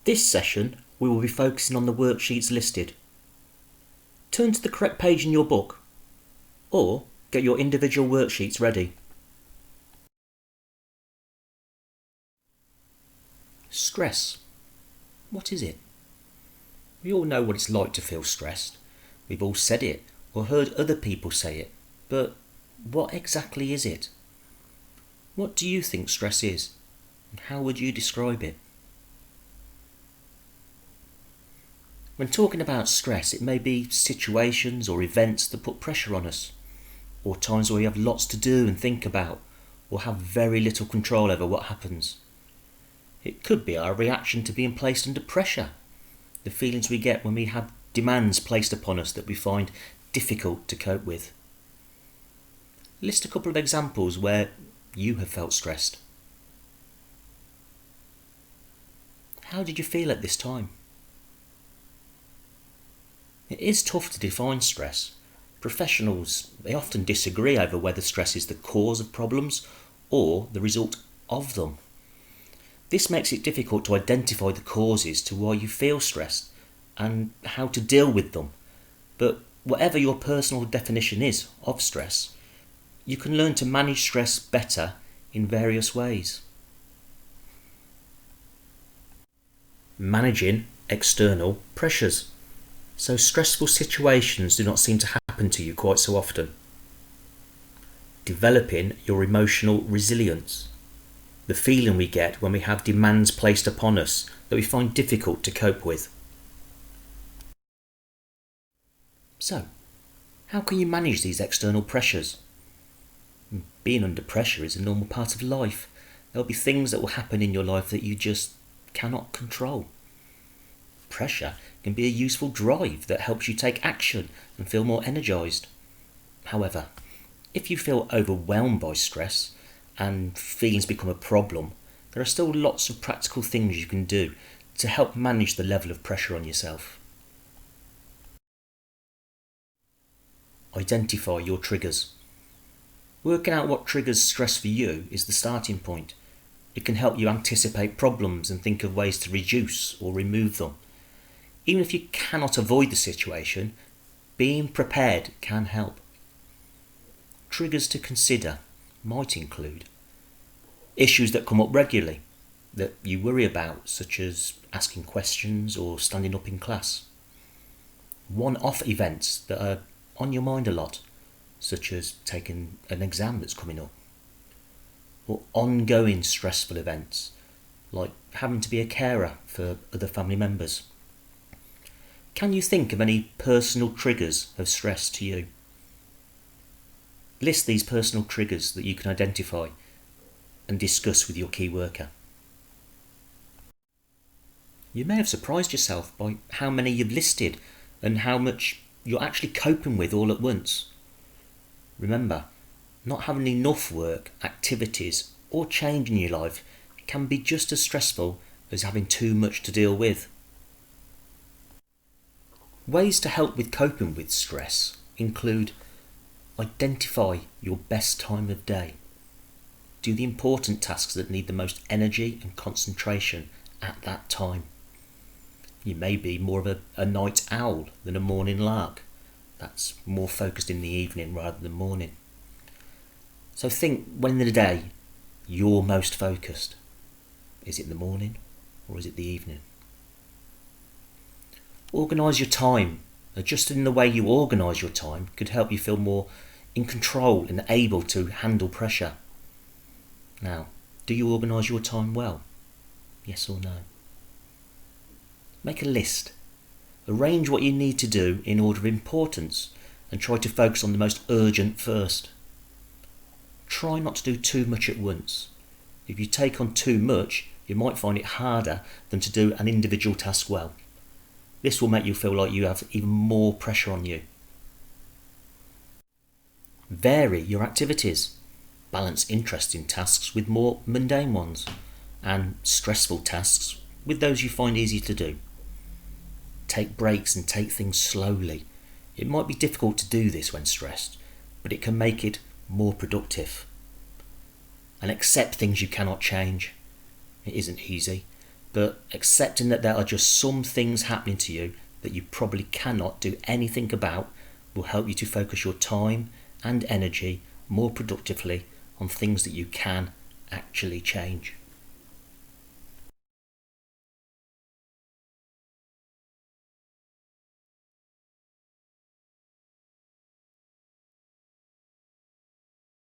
This session we will be focusing on the worksheets listed. Turn to the correct page in your book or get your individual worksheets ready. Stress. What is it? We all know what it's like to feel stressed. We've all said it or heard other people say it, but what exactly is it? What do you think stress is, and how would you describe it? When talking about stress, it may be situations or events that put pressure on us, or times where we have lots to do and think about, or have very little control over what happens. It could be our reaction to being placed under pressure, the feelings we get when we have demands placed upon us that we find difficult to cope with. List a couple of examples where you have felt stressed. How did you feel at this time? It is tough to define stress. Professionals, they often disagree over whether stress is the cause of problems or the result of them. This makes it difficult to identify the causes to why you feel stressed and how to deal with them. But whatever your personal definition is of stress, you can learn to manage stress better in various ways. Managing external pressures. So stressful situations do not seem to happen to you quite so often. Developing your emotional resilience. The feeling we get when we have demands placed upon us that we find difficult to cope with. So, how can you manage these external pressures? Being under pressure is a normal part of life. There'll be things that will happen in your life that you just cannot control. Pressure can be a useful drive that helps you take action and feel more energised. However, if you feel overwhelmed by stress and feelings become a problem, there are still lots of practical things you can do to help manage the level of pressure on yourself. Identify your triggers. Working out what triggers stress for you is the starting point. It can help you anticipate problems and think of ways to reduce or remove them. Even if you cannot avoid the situation, being prepared can help. Triggers to consider might include issues that come up regularly that you worry about, such as asking questions or standing up in class. One-off events that are on your mind a lot, such as taking an exam that's coming up. Or ongoing stressful events, like having to be a carer for other family members. Can you think of any personal triggers of stress to you? List these personal triggers that you can identify and discuss with your key worker. You may have surprised yourself by how many you've listed and how much you're actually coping with all at once. Remember, not having enough work, activities or change in your life can be just as stressful as having too much to deal with. Ways to help with coping with stress include identify your best time of day. Do the important tasks that need the most energy and concentration at that time. You may be more of a night owl than a morning lark. That's more focused in the evening rather than morning. So think when in the day you're most focused. Is it the morning or is it the evening? Organise your time. Adjusting the way you organise your time could help you feel more in control and able to handle pressure. Now, do you organise your time well? Yes or no? Make a list. Arrange what you need to do in order of importance and try to focus on the most urgent first. Try not to do too much at once. If you take on too much, you might find it harder than to do an individual task well. This will make you feel like you have even more pressure on you. Vary your activities. Balance interesting tasks with more mundane ones, and stressful tasks with those you find easy to do. Take breaks and take things slowly. It might be difficult to do this when stressed, but it can make it more productive. And accept things you cannot change. It isn't easy, but accepting that there are just some things happening to you that you probably cannot do anything about will help you to focus your time and energy more productively on things that you can actually change.